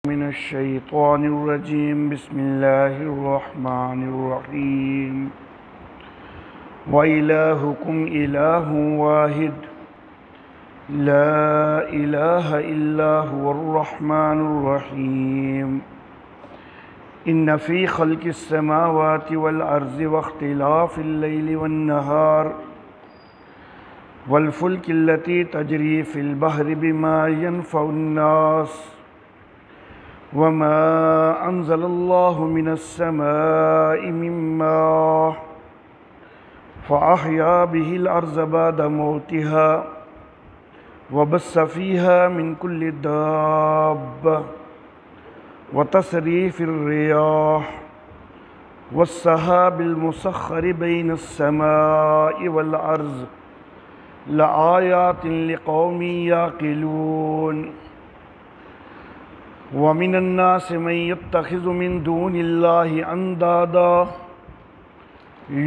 من الشيطان الرجيم بسم الله الرحمن الرحيم وإلهكم إله واحد لا إله إلا هو الرحمن الرحيم إن في خلق السماوات والأرض واختلاف الليل والنهار والفلك التي تجري في البحر بما ينفع الناس وما أنزل الله من السماء من ماء فأحيا به الأرض بعد موتها وبث فيها من كل دابة وتصريف الرياح والسحاب المسخر بين السماء والأرض لآيات لقوم يعقلون ومن الناس من يتخذ من دون الله اندادا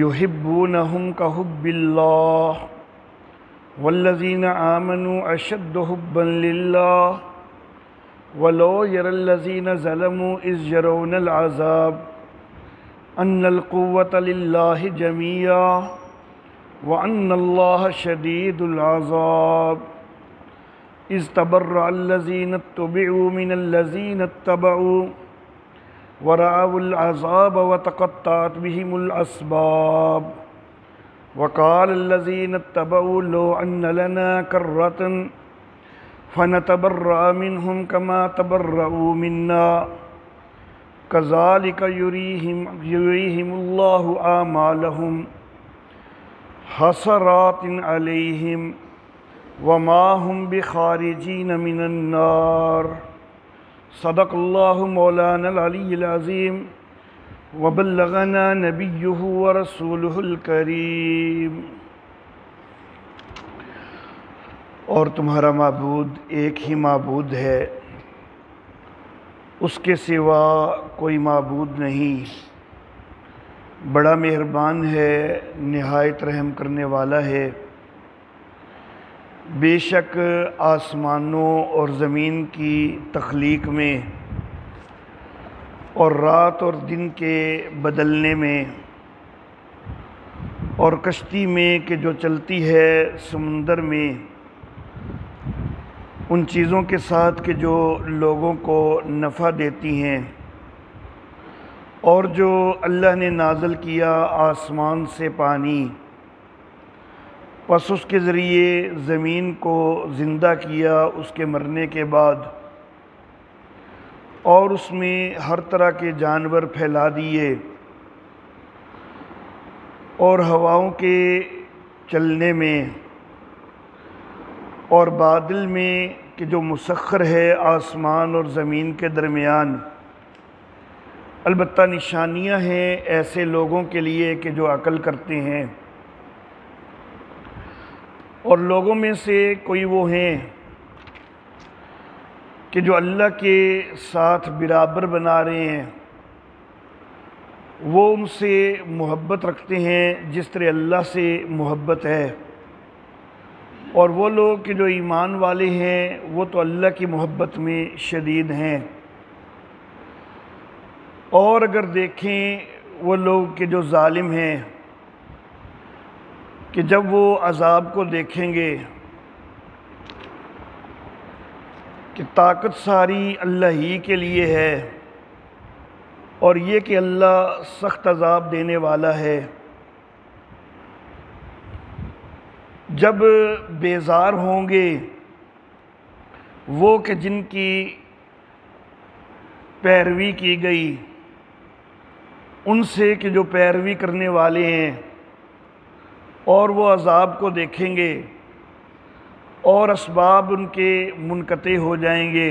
يحبونهم كحب الله والذين آمنوا أشد حبا لله ولو يرى الذين ظلموا إذ يرون العذاب أن القوة لله جميعا وأن الله شديد العذاب إذ تبرأ الذين اتبعوا من الذين اتبعوا ورأوا العذاب وتقطعت بهم الأسباب وقال الذين اتبعوا لو أن لنا كرة فنتبرأ منهم كما تبرأوا منا كذلك يريهم الله أعمالهم حسرات عليهم وما هم بخارجين من النار صدق الله مولانا العلي العظيم وبلغنا نبيه ورسوله الكريم۔ اور تمہارا معبود ایک ہی معبود ہے، اس کے سوا کوئی معبود نہیں، بڑا مہربان ہے، نہایت رحم کرنے والا ہے۔ بے شک آسمانوں اور زمین کی تخلیق میں اور رات اور دن کے بدلنے میں اور کشتی میں کہ جو چلتی ہے سمندر میں، ان چیزوں کے ساتھ کہ جو لوگوں کو نفع دیتی ہیں، اور جو اللہ نے نازل کیا آسمان سے پانی، پس اس کے ذریعے زمین کو زندہ کیا اس کے مرنے کے بعد، اور اس میں ہر طرح کے جانور پھیلا دیے، اور ہواؤں کے چلنے میں اور بادل میں کہ جو مسخر ہے آسمان اور زمین کے درمیان، البتہ نشانیاں ہیں ایسے لوگوں کے لیے کہ جو عقل کرتے ہیں۔ اور لوگوں میں سے کوئی وہ ہیں کہ جو اللہ کے ساتھ برابر بنا رہے ہیں، وہ ان سے محبت رکھتے ہیں جس طرح اللہ سے محبت ہے، اور وہ لوگ کہ جو ایمان والے ہیں وہ تو اللہ کی محبت میں شدید ہیں۔ اور اگر دیکھیں وہ لوگ کہ جو ظالم ہیں کہ جب وہ عذاب کو دیکھیں گے کہ طاقت ساری اللہ ہی کے لیے ہے، اور یہ کہ اللہ سخت عذاب دینے والا ہے، جب بیزار ہوں گے وہ کہ جن کی پیروی کی گئی ان سے کہ جو پیروی کرنے والے ہیں، اور وہ عذاب کو دیکھیں گے اور اسباب ان کے منقطع ہو جائیں گے،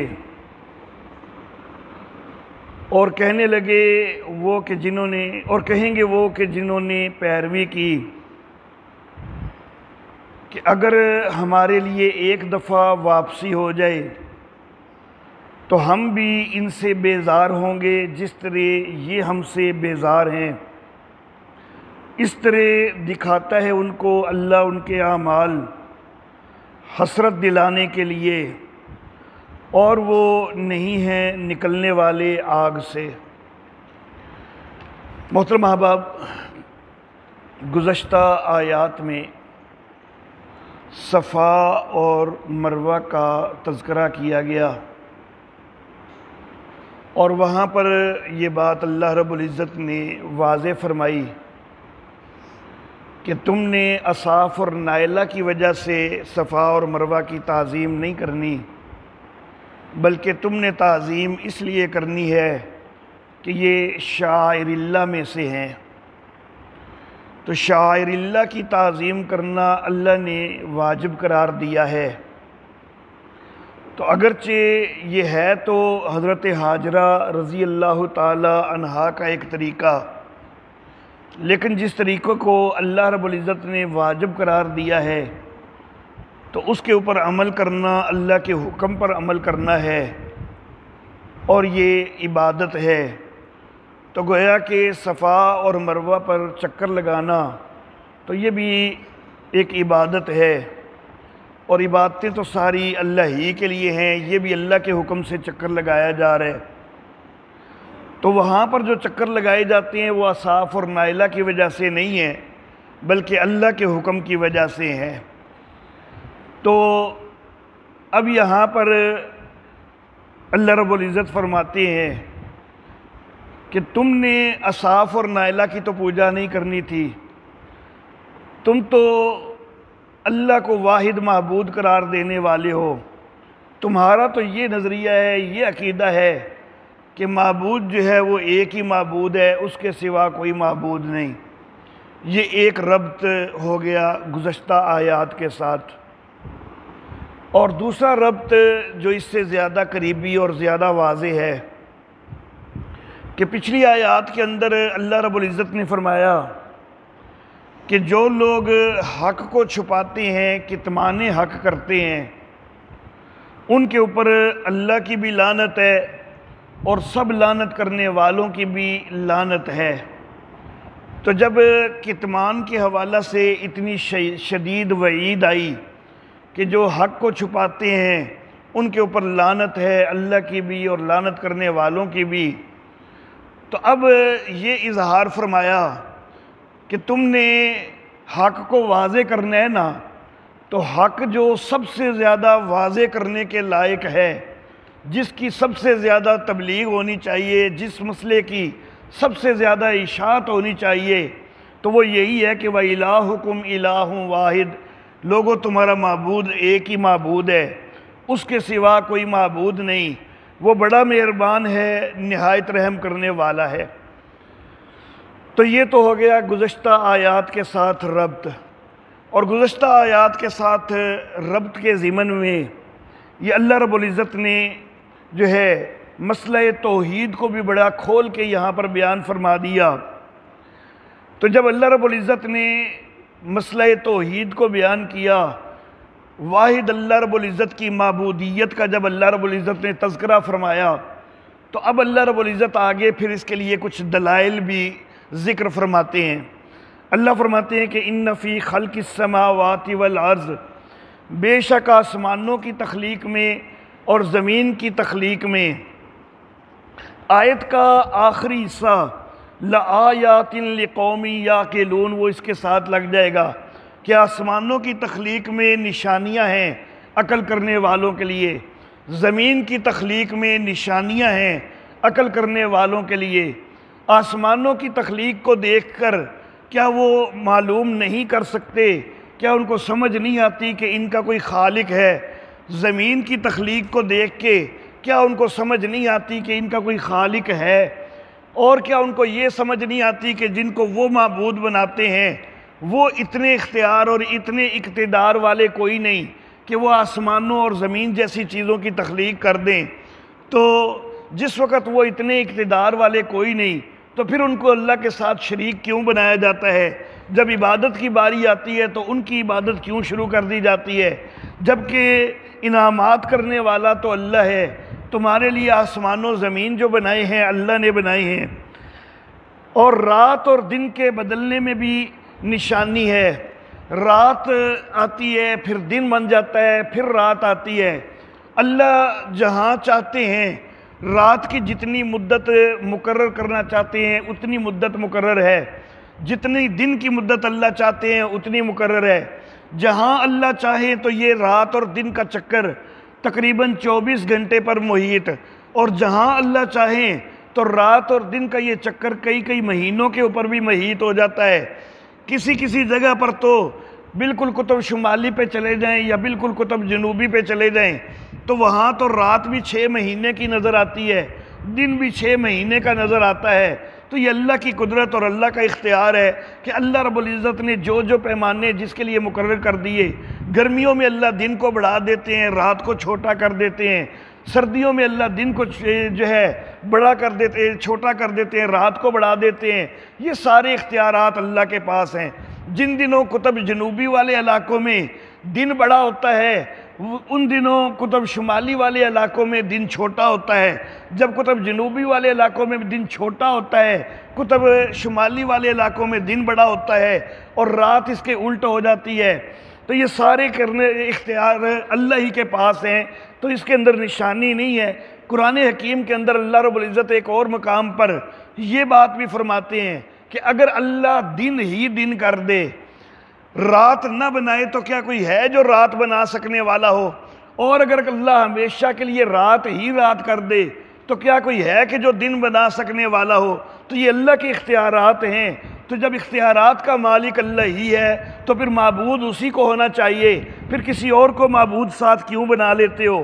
اور کہنے لگے وہ کہ کہیں گے وہ کہ جنہوں نے پیروی کی کہ اگر ہمارے لیے ایک دفعہ واپسی ہو جائے تو ہم بھی ان سے بیزار ہوں گے جس طرح یہ ہم سے بیزار ہیں۔ اس طرح دکھاتا ہے ان کو اللہ ان کے اعمال حسرت دلانے کے لیے، اور وہ نہیں ہیں نکلنے والے آگ سے۔ محترم احباب، گزشتہ آیات میں صفا اور مروہ کا تذکرہ کیا گیا، اور وہاں پر یہ بات اللہ رب العزت نے واضح فرمائی کہ تم نے اصاف اور نائلہ کی وجہ سے صفا اور مروہ کی تعظیم نہیں کرنی، بلکہ تم نے تعظیم اس لیے کرنی ہے کہ یہ شعائر اللہ میں سے ہیں۔ تو شعائر اللہ کی تعظیم کرنا اللہ نے واجب قرار دیا ہے۔ تو اگرچہ یہ ہے تو حضرت حاجرہ رضی اللہ تعالی عنہا کا ایک طریقہ، لیکن جس طریقے کو اللہ رب العزت نے واجب قرار دیا ہے تو اس کے اوپر عمل کرنا، اللہ کے حکم پر عمل کرنا ہے، اور یہ عبادت ہے۔ تو گویا کہ صفا اور مروہ پر چکر لگانا تو یہ بھی ایک عبادت ہے، اور عبادتیں تو ساری اللہ ہی کے لیے ہیں، یہ بھی اللہ کے حکم سے چکر لگایا جا رہا ہے۔ تو وہاں پر جو چکر لگائے جاتے ہیں وہ اصاف اور نائلہ کی وجہ سے نہیں ہیں، بلکہ اللہ کے حکم کی وجہ سے ہیں۔ تو اب یہاں پر اللہ رب العزت فرماتے ہیں کہ تم نے اصاف اور نائلہ کی تو پوجا نہیں کرنی تھی، تم تو اللہ کو واحد معبود قرار دینے والے ہو۔ تمہارا تو یہ نظریہ ہے، یہ عقیدہ ہے کہ معبود جو ہے وہ ایک ہی معبود ہے، اس کے سوا کوئی معبود نہیں۔ یہ ایک ربط ہو گیا گزشتہ آیات کے ساتھ، اور دوسرا ربط جو اس سے زیادہ قریبی اور زیادہ واضح ہے کہ پچھلی آیات کے اندر اللہ رب العزت نے فرمایا کہ جو لوگ حق کو چھپاتے ہیں، کتمان حق کرتے ہیں، ان کے اوپر اللہ کی بھی لعنت ہے اور سب لعنت کرنے والوں کی بھی لعنت ہے۔ تو جب کتمان کے حوالہ سے اتنی شدید وعید آئی کہ جو حق کو چھپاتے ہیں ان کے اوپر لعنت ہے، اللہ کی بھی اور لعنت کرنے والوں کی بھی، تو اب یہ اظہار فرمایا کہ تم نے حق کو واضح کرنا ہے نا، تو حق جو سب سے زیادہ واضح کرنے کے لائق ہے، جس کی سب سے زیادہ تبلیغ ہونی چاہیے، جس مسئلے کی سب سے زیادہ اشاعت ہونی چاہیے، تو وہ یہی ہے کہ وَإِلَٰهُكُمْ إِلَٰهٌ وَاحِدٌ، لوگو تمہارا معبود ایک ہی معبود ہے، اس کے سوا کوئی معبود نہیں، وہ بڑا مہربان ہے، نہایت رحم کرنے والا ہے۔ تو یہ تو ہو گیا گزشتہ آیات کے ساتھ ربط، اور گزشتہ آیات کے ساتھ ربط کے ضمن میں یہ اللہ رب العزت نے جو ہے مسئلہ توحید کو بھی بڑا کھول کے یہاں پر بیان فرما دیا۔ تو جب اللہ رب العزت نے مسئلہ توحید کو بیان کیا، واحد اللہ رب العزت کی معبودیت کا جب اللہ رب العزت نے تذکرہ فرمایا، تو اب اللہ رب العزت آگے پھر اس کے لیے کچھ دلائل بھی ذکر فرماتے ہیں۔ اللہ فرماتے ہیں کہ ان فی خلق السماوات والارض، بے شک آسمانوں کی تخلیق میں اور زمین کی تخلیق میں، آیت کا آخری حصہ لآیات لقوم یعقلون وہ اس کے ساتھ لگ جائے گا کہ آسمانوں کی تخلیق میں نشانیاں ہیں عقل کرنے والوں کے لیے، زمین کی تخلیق میں نشانیاں ہیں عقل کرنے والوں کے لیے۔ آسمانوں کی تخلیق کو دیکھ کر کیا وہ معلوم نہیں کر سکتے، کیا ان کو سمجھ نہیں آتی کہ ان کا کوئی خالق ہے؟ زمین کی تخلیق کو دیکھ کے کیا ان کو سمجھ نہیں آتی کہ ان کا کوئی خالق ہے؟ اور کیا ان کو یہ سمجھ نہیں آتی کہ جن کو وہ معبود بناتے ہیں وہ اتنے اختیار اور اتنے اقتدار والے کوئی نہیں کہ وہ آسمانوں اور زمین جیسی چیزوں کی تخلیق کر دیں؟ تو جس وقت وہ اتنے اقتدار والے کوئی نہیں، تو پھر ان کو اللہ کے ساتھ شریک کیوں بنایا جاتا ہے؟ جب عبادت کی باری آتی ہے تو ان کی عبادت کیوں شروع کر دی جاتی ہے؟ جبکہ انعامات کرنے والا تو اللہ ہے، تمہارے لیے آسمان و زمین جو بنائے ہیں اللہ نے بنائے ہیں، اور رات اور دن کے بدلنے میں بھی نشانی ہے۔ رات آتی ہے پھر دن بن جاتا ہے، پھر رات آتی ہے، اللہ جہاں چاہتے ہیں رات کی جتنی مدت مقرر کرنا چاہتے ہیں اتنی مدت مقرر ہے، جتنی دن کی مدت اللہ چاہتے ہیں اتنی مقرر ہے۔ جہاں اللہ چاہے تو یہ رات اور دن کا چکر تقریباً 24 گھنٹے پر محیط، اور جہاں اللہ چاہیں تو رات اور دن کا یہ چکر کئی مہینوں کے اوپر بھی محیط ہو جاتا ہے۔ کسی جگہ پر تو بالکل قطب شمالی پہ چلے جائیں یا بالکل قطب جنوبی پہ چلے جائیں تو وہاں تو رات بھی 6 مہینے کی نظر آتی ہے، دن بھی 6 مہینے کا نظر آتا ہے۔ تو یہ اللہ کی قدرت اور اللہ کا اختیار ہے کہ اللہ رب العزت نے جو پیمانے جس کے لیے مقرر کر دیے۔ گرمیوں میں اللہ دن کو بڑھا دیتے ہیں، رات کو چھوٹا کر دیتے ہیں، سردیوں میں اللہ دن کو جو ہے بڑا کر دیتے ہیں، چھوٹا کر دیتے ہیں، رات کو بڑھا دیتے ہیں۔ یہ سارے اختیارات اللہ کے پاس ہیں۔ جن دنوں قطب جنوبی والے علاقوں میں دن بڑا ہوتا ہے ان دنوں قطب شمالی والے علاقوں میں دن چھوٹا ہوتا ہے، جب قطب جنوبی والے علاقوں میں دن چھوٹا ہوتا ہے قطب شمالی والے علاقوں میں دن بڑا ہوتا ہے اور رات اس کے الٹ ہو جاتی ہے۔ تو یہ سارے کرنے اختیار اللہ ہی کے پاس ہیں، تو اس کے اندر نشانی نہیں ہے۔ قرآن حکیم کے اندر اللہ رب العزت ایک اور مقام پر یہ بات بھی فرماتے ہیں کہ اگر اللہ دن ہی دن کر دے، رات نہ بنائے، تو کیا کوئی ہے جو رات بنا سکنے والا ہو؟ اور اگر اللہ ہمیشہ کے لیے رات ہی رات کر دے تو کیا کوئی ہے کہ جو دن بنا سکنے والا ہو؟ تو یہ اللہ کے اختیارات ہیں۔ تو جب اختیارات کا مالک اللہ ہی ہے تو پھر معبود اسی کو ہونا چاہیے، پھر کسی اور کو معبود ساتھ کیوں بنا لیتے ہو؟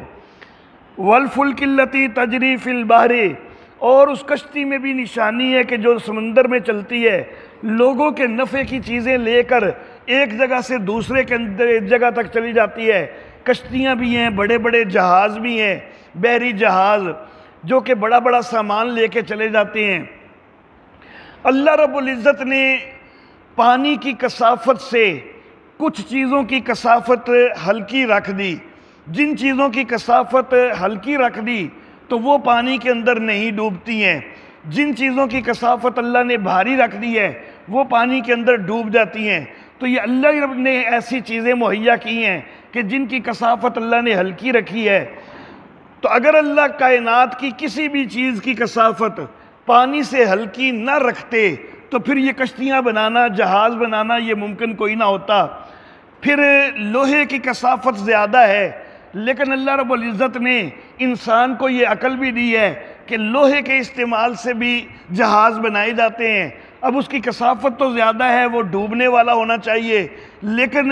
وَالْفُلْكِ الَّتِي تَجْرِي فِي الْبَحْرِ، اور اس کشتی میں بھی نشانی ہے کہ جو سمندر میں چلتی ہے، لوگوں کے نفع کی چیزیں لے کر ایک جگہ سے دوسرے کے اندر ایک جگہ تک چلی جاتی ہے۔ کشتیاں بھی ہیں، بڑے بڑے جہاز بھی ہیں، بحری جہاز جو کہ بڑا بڑا سامان لے کے چلے جاتے ہیں۔ اللہ رب العزت نے پانی کی کثافت سے کچھ چیزوں کی کثافت ہلکی رکھ دی۔ جن چیزوں کی کثافت ہلکی رکھ دی تو وہ پانی کے اندر نہیں ڈوبتی ہیں، جن چیزوں کی کثافت اللہ نے بھاری رکھ دی ہے وہ پانی کے اندر ڈوب جاتی ہیں۔ تو یہ اللہ رب نے ایسی چیزیں مہیا کی ہیں کہ جن کی کثافت اللہ نے ہلکی رکھی ہے۔ تو اگر اللہ کائنات کی کسی بھی چیز کی کثافت پانی سے ہلکی نہ رکھتے تو پھر یہ کشتیاں بنانا، جہاز بنانا یہ ممکن کوئی نہ ہوتا۔ پھر لوہے کی کثافت زیادہ ہے، لیکن اللہ رب العزت نے انسان کو یہ عقل بھی دی ہے کہ لوہے کے استعمال سے بھی جہاز بنائے جاتے ہیں۔ اب اس کی کثافت تو زیادہ ہے، وہ ڈوبنے والا ہونا چاہیے، لیکن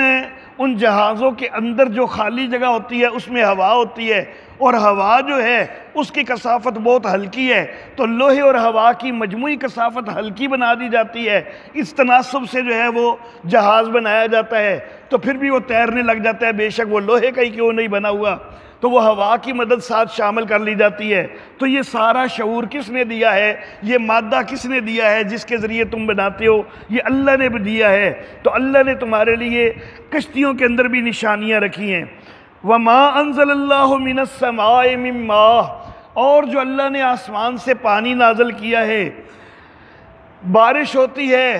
ان جہازوں کے اندر جو خالی جگہ ہوتی ہے اس میں ہوا ہوتی ہے، اور ہوا جو ہے اس کی کثافت بہت ہلکی ہے، تو لوہے اور ہوا کی مجموعی کثافت ہلکی بنا دی جاتی ہے۔ اس تناسب سے جو ہے وہ جہاز بنایا جاتا ہے، تو پھر بھی وہ تیرنے لگ جاتا ہے، بے شک وہ لوہے کا ہی کیوں نہیں بنا ہوا، تو وہ ہوا کی مدد ساتھ شامل کر لی جاتی ہے۔ تو یہ سارا شعور کس نے دیا ہے؟ یہ مادہ کس نے دیا ہے جس کے ذریعے تم بناتے ہو؟ یہ اللہ نے بھی دیا ہے۔ تو اللہ نے تمہارے لیے کشتیوں کے اندر بھی نشانیاں رکھی ہیں۔ وَمَا أَنزَلَ اللَّهُ مِنَ السَّمَاءِ مِن مَّاءٍ، اور جو اللہ نے آسمان سے پانی نازل کیا ہے، بارش ہوتی ہے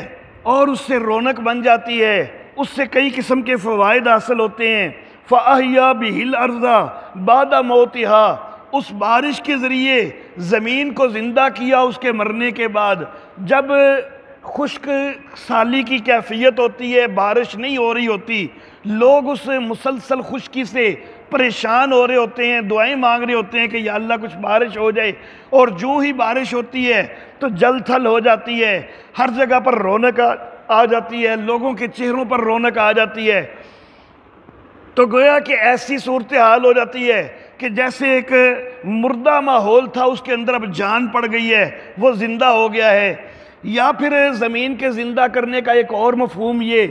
اور اس سے رونق بن جاتی ہے، اس سے کئی قسم کے فوائد حاصل ہوتے ہیں۔ فَأَحْيَا بِهِ الْأَرْضَ بَعْدَ مَوْتِهَا، اس بارش کے ذریعے زمین کو زندہ کیا اس کے مرنے کے بعد۔ جب خشک سالی کی کیفیت ہوتی ہے، بارش نہیں ہو رہی ہوتی، لوگ اس مسلسل خشکی سے پریشان ہو رہے ہوتے ہیں، دعائیں مانگ رہے ہوتے ہیں کہ یا اللہ کچھ بارش ہو جائے، اور جو ہی بارش ہوتی ہے تو جل تھل ہو جاتی ہے، ہر جگہ پر رونق آ جاتی ہے، لوگوں کے چہروں پر رونق آ جاتی ہے۔ تو گویا کہ ایسی صورتحال ہو جاتی ہے کہ جیسے ایک مردہ ماحول تھا اس کے اندر اب جان پڑ گئی ہے، وہ زندہ ہو گیا ہے۔ یا پھر زمین کے زندہ کرنے کا ایک اور مفہوم یہ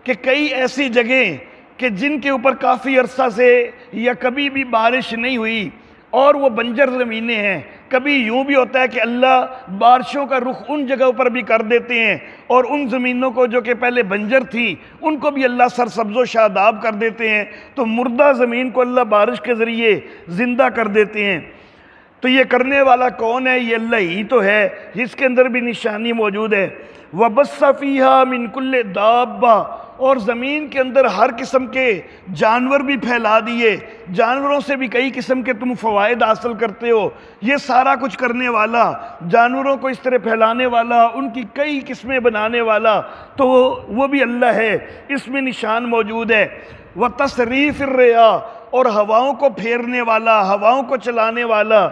کہ کئی ایسی جگہیں کہ جن کے اوپر کافی عرصہ سے یا کبھی بھی بارش نہیں ہوئی اور وہ بنجر زمینیں ہیں، کبھی یوں بھی ہوتا ہے کہ اللہ بارشوں کا رخ ان جگہوں پر بھی کر دیتے ہیں اور ان زمینوں کو جو کہ پہلے بنجر تھی ان کو بھی اللہ سرسبز و شاداب کر دیتے ہیں، تو مردہ زمین کو اللہ بارش کے ذریعے زندہ کر دیتے ہیں۔ تو یہ کرنے والا کون ہے؟ یہ اللہ ہی تو ہے، جس کے اندر بھی نشانی موجود ہے۔ وَبَثَّ فِيهَا مِن كُلِّ دَابَّةٍ، اور زمین کے اندر ہر قسم کے جانور بھی پھیلا دیے، جانوروں سے بھی کئی قسم کے تم فوائد حاصل کرتے ہو۔ یہ سارا کچھ کرنے والا، جانوروں کو اس طرح پھیلانے والا، ان کی کئی قسمیں بنانے والا، تو وہ بھی اللہ ہے، اس میں نشان موجود ہے۔ وَتَصْرِيفِ الرِّيَاحِ، اور ہواؤں کو پھیرنے والا، ہواؤں کو چلانے والا،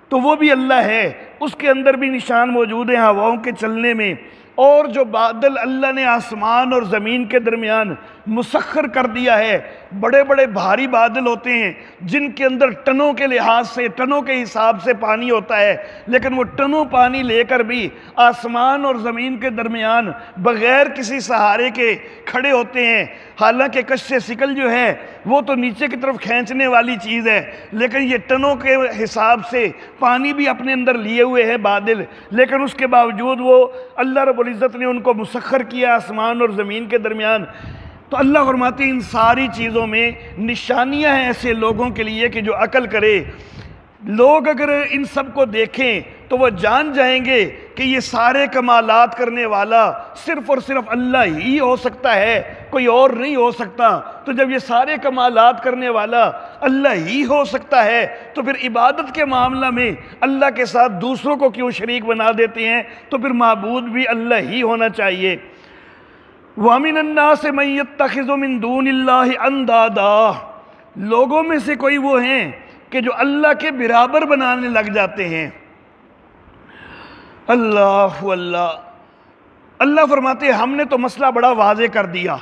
تو وہ بھی اللہ ہے، اس کے اندر بھی نشان موجود ہیں ہواؤں کے چلنے میں۔ اور جو بادل اللہ نے آسمان اور زمین کے درمیان مسخر کر دیا ہے، بڑے بڑے بھاری بادل ہوتے ہیں جن کے اندر ٹنوں کے لحاظ سے، ٹنوں کے حساب سے پانی ہوتا ہے، لیکن وہ ٹنوں پانی لے کر بھی آسمان اور زمین کے درمیان بغیر کسی سہارے کے کھڑے ہوتے ہیں۔ حالانکہ کشِ ثقل جو ہے وہ تو نیچے کی طرف کھینچنے والی چیز ہے، لیکن یہ ٹنوں کے حساب سے پانی بھی اپنے اندر لیے ہوئے ہیں بادل، لیکن اس کے باوجود وہ اللہ رب العزت نے ان کو مسخر کیا آسمان اور زمین کے درمیان۔ تو اللہ فرماتے ہیں ان ساری چیزوں میں نشانیاں ہیں ایسے لوگوں کے لیے کہ جو عقل کرے۔ لوگ اگر ان سب کو دیکھیں تو وہ جان جائیں گے کہ یہ سارے کمالات کرنے والا صرف اور صرف اللہ ہی ہو سکتا ہے، کوئی اور نہیں ہو سکتا۔ تو جب یہ سارے کمالات کرنے والا اللہ ہی ہو سکتا ہے تو پھر عبادت کے معاملہ میں اللہ کے ساتھ دوسروں کو کیوں شریک بنا دیتے ہیں؟ تو پھر معبود بھی اللہ ہی ہونا چاہیے۔ وَمِنَ النَّاسِ مَن يَتَّخِذُ مِن دُونِ اللَّهِ أَندَادًا، لوگوں میں سے کوئی وہ ہیں کہ جو اللہ کے برابر بنانے لگ جاتے ہیں۔ اللہ اللہ فرماتے ہیں ہم نے تو مسئلہ بڑا واضح کر دیا،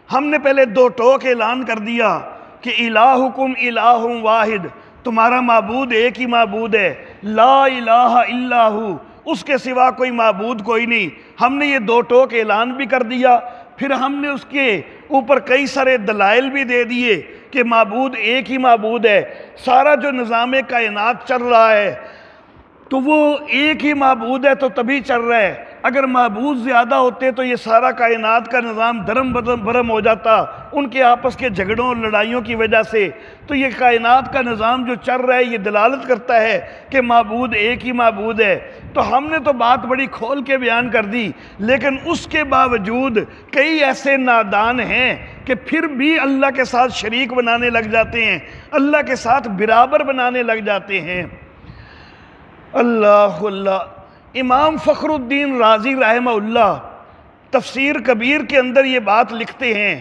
ہم نے پہلے دو ٹوک اعلان کر دیا کہ الہکم الہ واحد، تمہارا معبود ایک ہی معبود ہے، لا الہ الا ہو، اس کے سوا کوئی معبود کوئی نہیں۔ ہم نے یہ دو ٹوک اعلان بھی کر دیا، پھر ہم نے اس کے اوپر کئی سارے دلائل بھی دے دیے کہ معبود ایک ہی معبود ہے۔ سارا جو نظام کائنات چل رہا ہے تو وہ ایک ہی معبود ہے، تو تبھی چل رہا ہے۔ اگر معبود زیادہ ہوتے تو یہ سارا کائنات کا نظام دھرم برم ہو جاتا ان کے آپس کے جھگڑوں اور لڑائیوں کی وجہ سے۔ تو یہ کائنات کا نظام جو چل رہا ہے یہ دلالت کرتا ہے کہ معبود ایک ہی معبود ہے۔ تو ہم نے تو بات بڑی کھول کے بیان کر دی، لیکن اس کے باوجود کئی ایسے نادان ہیں کہ پھر بھی اللہ کے ساتھ شریک بنانے لگ جاتے ہیں، اللہ کے ساتھ برابر بنانے لگ جاتے ہیں۔ اللہ امام فخر الدین رازی رحمہ اللہ تفسیر کبیر کے اندر یہ بات لکھتے ہیں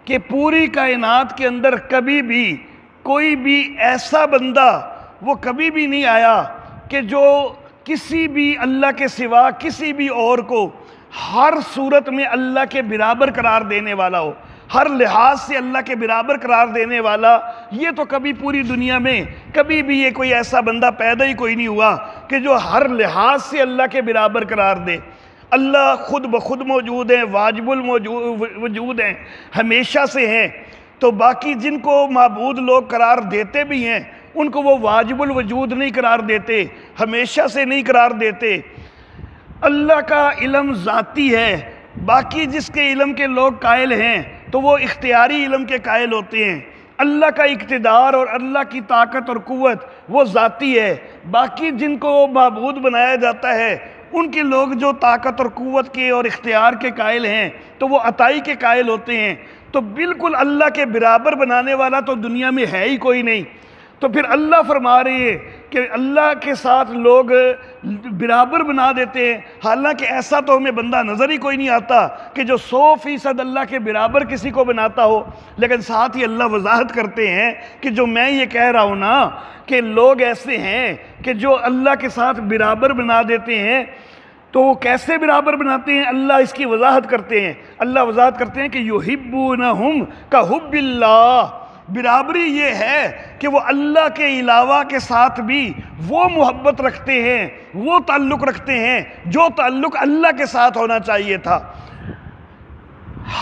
کہ پوری کائنات کے اندر کبھی بھی کوئی بھی ایسا بندہ وہ کبھی بھی نہیں آیا کہ جو کسی بھی اللہ کے سوا کسی بھی اور کو ہر صورت میں اللہ کے برابر قرار دینے والا ہو، ہر لحاظ سے اللہ کے برابر قرار دینے والا۔ یہ تو کبھی پوری دنیا میں کبھی بھی یہ کوئی ایسا بندہ پیدا ہی کوئی نہیں ہوا کہ جو ہر لحاظ سے اللہ کے برابر قرار دے۔ اللہ خود بخود موجود ہیں، واجب الوجود ہیں، ہمیشہ سے ہیں۔ تو باقی جن کو معبود لوگ قرار دیتے بھی ہیں ان کو وہ واجب الوجود نہیں قرار دیتے، ہمیشہ سے نہیں قرار دیتے۔ اللہ کا علم ذاتی ہے، باقی جس کے علم کے لوگ قائل ہیں تو وہ اختیاری علم کے قائل ہوتے ہیں۔ اللہ کا اقتدار اور اللہ کی طاقت اور قوت وہ ذاتی ہے، باقی جن کو معبود بنایا جاتا ہے ان کے لوگ جو طاقت اور قوت کے اور اختیار کے قائل ہیں تو وہ عطائی کے قائل ہوتے ہیں۔ تو بالکل اللہ کے برابر بنانے والا تو دنیا میں ہے ہی کوئی نہیں۔ تو پھر اللہ فرما رہے ہیں کہ اللہ کے ساتھ لوگ برابر بنا دیتے ہیں، حالانکہ ایسا تو ہمیں بندہ نظر ہی کوئی نہیں آتا کہ جو 100% اللہ کے برابر کسی کو بناتا ہو۔ لیکن ساتھ ہی اللہ وضاحت کرتے ہیں کہ جو میں یہ کہہ رہا ہوں نا کہ لوگ ایسے ہیں کہ جو اللہ کے ساتھ برابر بنا دیتے ہیں، تو وہ کیسے برابر بناتے ہیں؟ اللہ اس کی وضاحت کرتے ہیں۔ اللہ وضاحت کرتے ہیں کہ یحبونہم کحب اللہ، برابری یہ ہے کہ وہ اللہ کے علاوہ کے ساتھ بھی وہ محبت رکھتے ہیں، وہ تعلق رکھتے ہیں جو تعلق اللہ کے ساتھ ہونا چاہیے تھا۔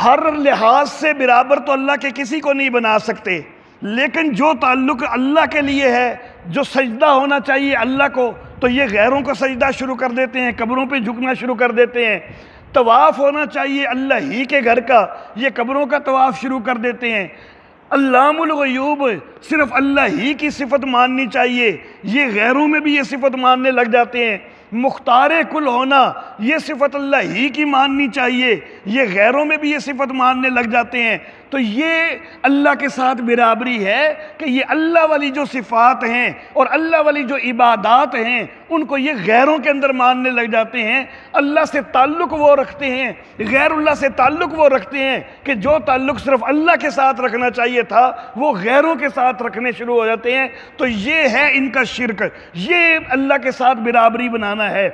ہر لحاظ سے برابر تو اللہ کے کسی کو نہیں بنا سکتے، لیکن جو تعلق اللہ کے لیے ہے، جو سجدہ ہونا چاہیے اللہ کو، تو یہ غیروں کو سجدہ شروع کر دیتے ہیں، قبروں پہ جھکنا شروع کر دیتے ہیں۔ طواف ہونا چاہیے اللہ ہی کے گھر کا، یہ قبروں کا طواف شروع کر دیتے ہیں۔ علام الغیوب صرف اللہ ہی کی صفت ماننی چاہیے، یہ غیروں میں بھی یہ صفت ماننے لگ جاتے ہیں۔ مختار کل ہونا یہ صفت اللہ ہی کی ماننی چاہیے، یہ غیروں میں بھی یہ صفت ماننے لگ جاتے ہیں۔ تو یہ اللہ کے ساتھ برابری ہے کہ یہ اللہ والی جو صفات ہیں اور اللہ والی جو عبادات ہیں ان کو یہ غیروں کے اندر ماننے لگ جاتے ہیں۔ اللہ سے تعلق وہ رکھتے ہیں، غیر اللہ سے تعلق وہ رکھتے ہیں کہ جو تعلق صرف اللہ کے ساتھ رکھنا چاہیے تھا وہ غیروں کے ساتھ رکھنے شروع ہو جاتے ہیں۔ تو یہ ہے ان کا شرک، یہ اللہ کے ساتھ برابری بنانا ہے۔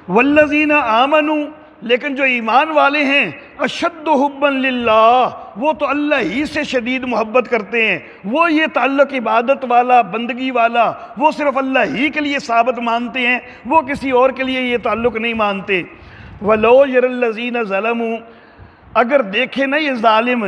والذین آمنوا، لیکن جو ایمان والے ہیں، اشد حبا للہ، وہ تو اللہ ہی سے شدید محبت کرتے ہیں، وہ یہ تعلق عبادت والا، بندگی والا، وہ صرف اللہ ہی کے لیے ثابت مانتے ہیں، وہ کسی اور کے لیے یہ تعلق نہیں مانتے۔ وَلَوْ يَرَى الَّذِينَ ظَلَمُوا، اگر دیکھیں نا یہ ظالم،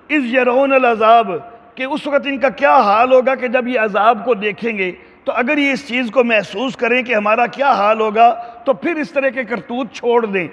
اِذْ يَرَوْنَ الْعَذَابَ، کہ اس وقت ان کا کیا حال ہوگا کہ جب یہ عذاب کو دیکھیں گے، تو اگر یہ اس چیز کو محسوس کریں کہ ہمارا کیا حال ہوگا تو پھر اس طرح کے کرتوت چھوڑ دیں۔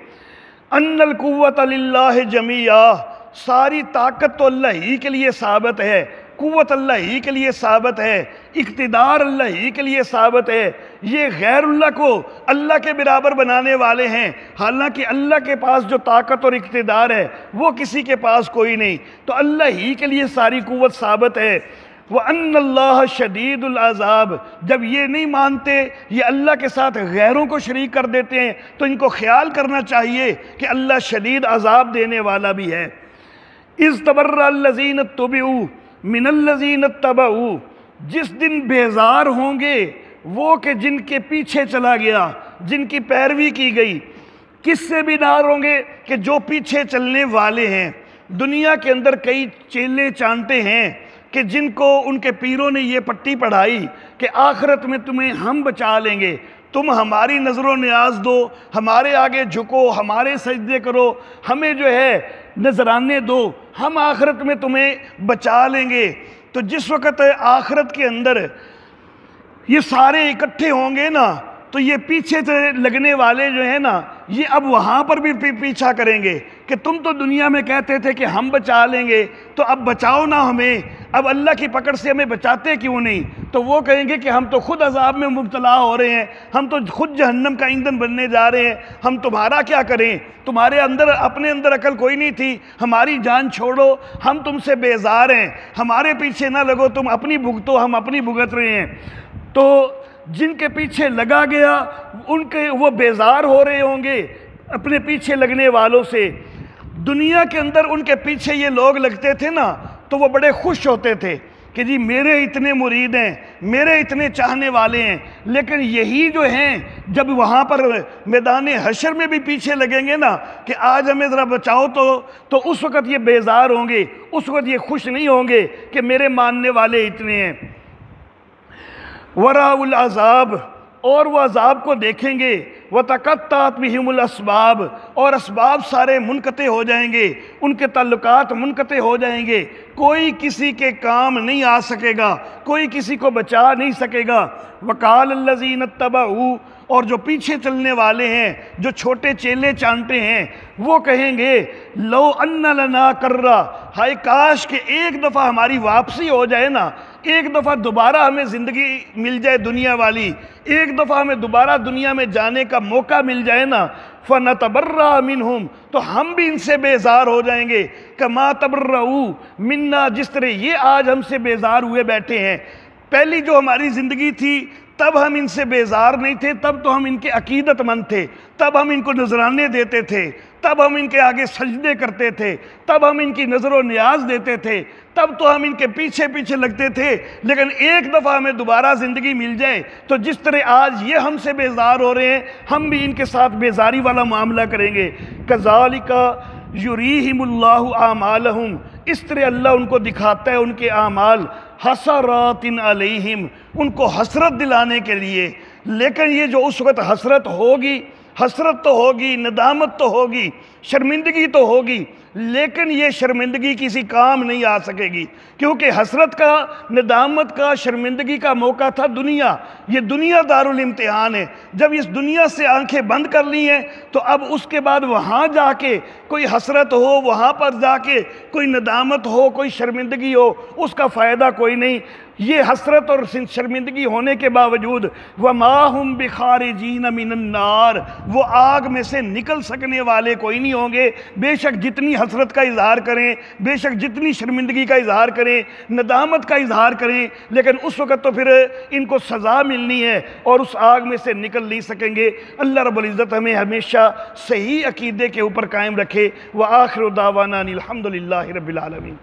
ان القوت للہ جمیعا، ساری طاقت تو اللہ ہی کے لیے ثابت ہے، قوت اللہ ہی کے لیے ثابت ہے، اقتدار اللہ ہی کے لیے ثابت ہے۔ یہ غیر اللہ کو اللہ کے برابر بنانے والے ہیں، حالانکہ اللہ کے پاس جو طاقت اور اقتدار ہے وہ کسی کے پاس کوئی نہیں، تو اللہ ہی کے لیے ساری قوت ثابت ہے۔ وَأَنَّ اللَّهَ شَدِيدُ الْعَذَابِ، جب یہ نہیں مانتے، یہ اللہ کے ساتھ غیروں کو شریک کر دیتے ہیں، تو ان کو خیال کرنا چاہیے کہ اللہ شدید عذاب دینے والا بھی ہے۔ اِذْ تَبَرَّأَ الَّذِينَ اتُّبِعُوا مِنَ الَّذِينَ اتَّبَعُوا، جس دن بیزار ہوں گے وہ کہ جن کے پیچھے چلا گیا، جن کی پیروی کی گئی۔ کس سے بیدار ہوں گے؟ کہ جو پیچھے چلنے والے ہیں۔ دنیا کے اندر کئی چیلے چانٹے ہیں کہ جن کو ان کے پیروں نے یہ پٹی پڑھائی کہ آخرت میں تمہیں ہم بچا لیں گے، تم ہماری نظر و نیاز دو، ہمارے آگے جھکو، ہمارے سجدے کرو، ہمیں جو ہے نذرانے دو، ہم آخرت میں تمہیں بچا لیں گے۔ تو جس وقت آخرت کے اندر یہ سارے اکٹھے ہوں گے نا، تو یہ پیچھے سے لگنے والے جو ہیں نا، یہ اب وہاں پر بھی پیچھا کریں گے کہ تم تو دنیا میں کہتے تھے کہ ہم بچا لیں گے، تو اب بچاؤ نا ہمیں، اب اللہ کی پکڑ سے ہمیں بچاتے کیوں نہیں؟ تو وہ کہیں گے کہ ہم تو خود عذاب میں مبتلا ہو رہے ہیں، ہم تو خود جہنم کا ایندھن بننے جا رہے ہیں، ہم تمہارا کیا کریں؟ تمہارے اندر اپنے اندر عقل کوئی نہیں تھی، ہماری جان چھوڑو، ہم تم سے بیزار ہیں، ہمارے پیچھے نہ لگو، تم اپنی بھگتو، ہم اپنی بھگت رہے ہیں۔ تو جن کے پیچھے لگا گیا ان کے وہ بیزار ہو رہے ہوں گے اپنے پیچھے لگنے والوں سے۔ دنیا کے اندر ان کے پیچھے یہ لوگ لگتے تھے نا تو وہ بڑے خوش ہوتے تھے کہ جی میرے اتنے مرید ہیں، میرے اتنے چاہنے والے ہیں، لیکن یہی جو ہیں جب وہاں پر میدان حشر میں بھی پیچھے لگیں گے نا کہ آج ہمیں ذرا بچاؤ تو اس وقت یہ بیزار ہوں گے، اس وقت یہ خوش نہیں ہوں گے کہ میرے ماننے والے اتنے ہیں۔ وَرَأَوُا الْعَذَابَ، اور وہ عذاب کو دیکھیں گے، وَتَقَطَّعَتْ بِهِمُ الْأَسْبَابُ، اور اسباب سارے منقطع ہو جائیں گے، ان کے تعلقات منقطع ہو جائیں گے، کوئی کسی کے کام نہیں آ سکے گا، کوئی کسی کو بچا نہیں سکے گا۔ وَقَالَ الَّذِينَ اتَّبَعُوا، اور جو پیچھے چلنے والے ہیں، جو چھوٹے چیلے چانٹے ہیں، وہ کہیں گے لَوْ أَنَّ لَنَا كَرَّةً، ہائے کاش کہ ایک دفعہ ہماری واپسی ہو جائے نا، ایک دفعہ دوبارہ ہمیں زندگی مل جائے دنیا والی، ایک دفعہ ہمیں دوبارہ دنیا میں جانے کا موقع مل جائے نا، فَنَتَبَرَّأَ مِنْهُمْ، تو ہم بھی ان سے بیزار ہو جائیں گے، كَمَا تَبَرَّؤُوا مِنَّا، جس طرح یہ آج ہم سے بیزار ہوئے بیٹھے ہیں۔ پہلی جو ہماری زندگی تھی تب ہم ان سے بیزار نہیں تھے، تب تو ہم ان کے عقیدت مند تھے، تب ہم ان کو نذرانے دیتے تھے، تب ہم ان کے آگے سجدے کرتے تھے، تب ہم ان کی نظر و نیاز دیتے تھے، تب تو ہم ان کے پیچھے پیچھے لگتے تھے، لیکن ایک دفعہ ہمیں دوبارہ زندگی مل جائے تو جس طرح آج یہ ہم سے بیزار ہو رہے ہیں ہم بھی ان کے ساتھ بیزاری والا معاملہ کریں گے۔ كَذَلِكَ يُرِيهِمُ اللَّهُ أَعْمَالَهُمْ، اس طرح اللہ ان کو دکھاتا ہے ان کے اعمال، حسرات علیہم، ان کو حسرت دلانے کے لیے۔ لیکن یہ جو اس وقت حسرت ہوگی، حسرت تو ہوگی، ندامت تو ہوگی، شرمندگی تو ہوگی، لیکن یہ شرمندگی کسی کام نہیں آ سکے گی، کیونکہ حسرت کا، ندامت کا، شرمندگی کا موقع تھا دنیا۔ یہ دنیا دارالامتحان ہے۔ جب اس دنیا سے آنکھیں بند کر لی ہیں تو اب اس کے بعد وہاں جا کے کوئی حسرت ہو، وہاں پر جا کے کوئی ندامت ہو، کوئی شرمندگی ہو، اس کا فائدہ کوئی نہیں۔ یہ حسرت اور شرمندگی ہونے کے باوجود وَمَا هُمْ بِخَارِجِينَ مِنَ النَّارِ، وہ آگ میں سے نکل سکنے والے کوئی نہیں ہوں گے۔ بے شک جتنی حسرت کا اظہار کریں، بے شک جتنی شرمندگی کا اظہار کریں، ندامت کا اظہار کریں، لیکن اس وقت تو پھر ان کو سزا ملنی ہے اور اس آگ میں سے نکل نہیں سکیں گے۔ اللہ رب العزت ہمیں ہمیشہ صحیح عقیدے کے اوپر قائم رکھے۔ وآخر دعوانا الحمد للہ رب العالمین۔